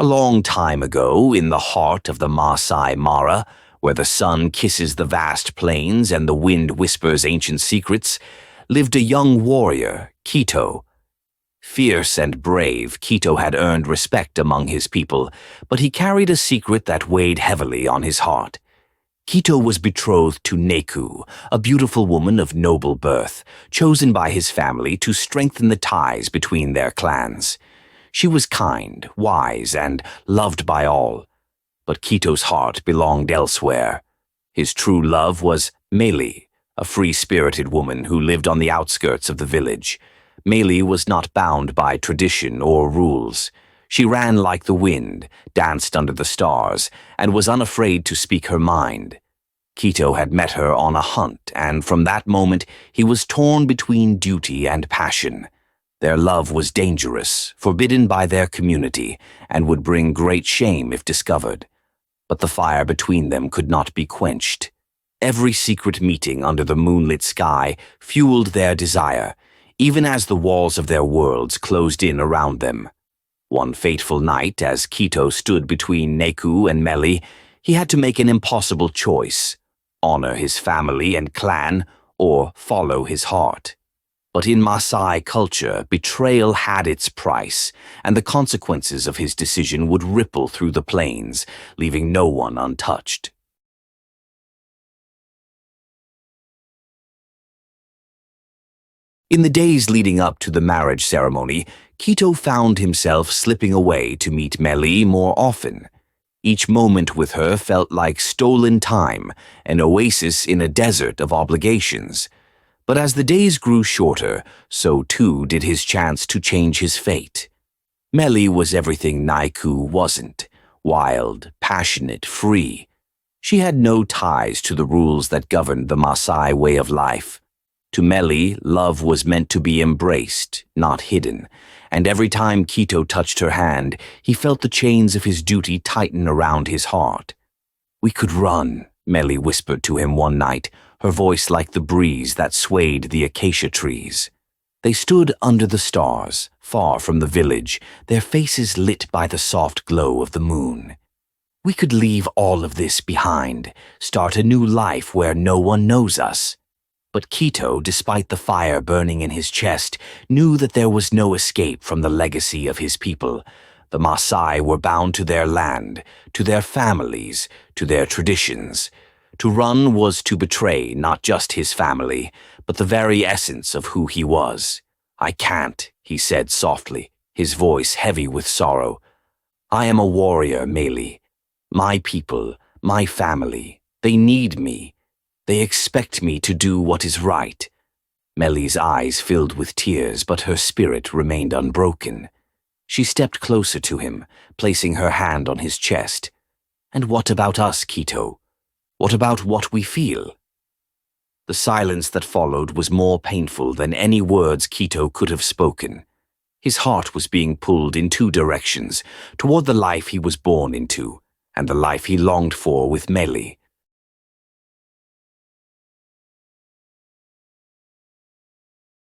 A long time ago, in the heart of the Maasai Mara, where the sun kisses the vast plains and the wind whispers ancient secrets, lived a young warrior, Kito. Fierce and brave, Kito had earned respect among his people, but he carried a secret that weighed heavily on his heart. Kito was betrothed to Neku, a beautiful woman of noble birth, chosen by his family to strengthen the ties between their clans. She was kind, wise, and loved by all. But Kito's heart belonged elsewhere. His true love was Meli, a free-spirited woman who lived on the outskirts of the village. Meli was not bound by tradition or rules. She ran like the wind, danced under the stars, and was unafraid to speak her mind. Kito had met her on a hunt, and from that moment he was torn between duty and passion. Their love was dangerous, forbidden by their community, and would bring great shame if discovered. But the fire between them could not be quenched. Every secret meeting under the moonlit sky fueled their desire, even as the walls of their worlds closed in around them. One fateful night, as Kito stood between Neku and Meli, he had to make an impossible choice: honor his family and clan, or follow his heart. But in Maasai culture, betrayal had its price, and the consequences of his decision would ripple through the plains, leaving no one untouched. In the days leading up to the marriage ceremony, Kito found himself slipping away to meet Meli more often. Each moment with her felt like stolen time, an oasis in a desert of obligations. But as the days grew shorter, so too did his chance to change his fate. Meli was everything Neku wasn't: wild, passionate, free. She had no ties to the rules that governed the Maasai way of life. To Meli, love was meant to be embraced, not hidden, and every time Kito touched her hand, he felt the chains of his duty tighten around his heart. "We could run," Meli whispered to him one night, her voice like the breeze that swayed the acacia trees. They stood under the stars, far from the village, their faces lit by the soft glow of the moon. "We could leave all of this behind, start a new life where no one knows us." But Kito, despite the fire burning in his chest, knew that there was no escape from the legacy of his people. The Maasai were bound to their land, to their families, to their traditions. To run was to betray not just his family, but the very essence of who he was. "I can't," he said softly, his voice heavy with sorrow. "I am a warrior, Meli. My people, my family, they need me. They expect me to do what is right." Meli's eyes filled with tears, but her spirit remained unbroken. She stepped closer to him, placing her hand on his chest. "And what about us, Kito? What about what we feel?" The silence that followed was more painful than any words Kito could have spoken. His heart was being pulled in two directions, toward the life he was born into, and the life he longed for with Meli.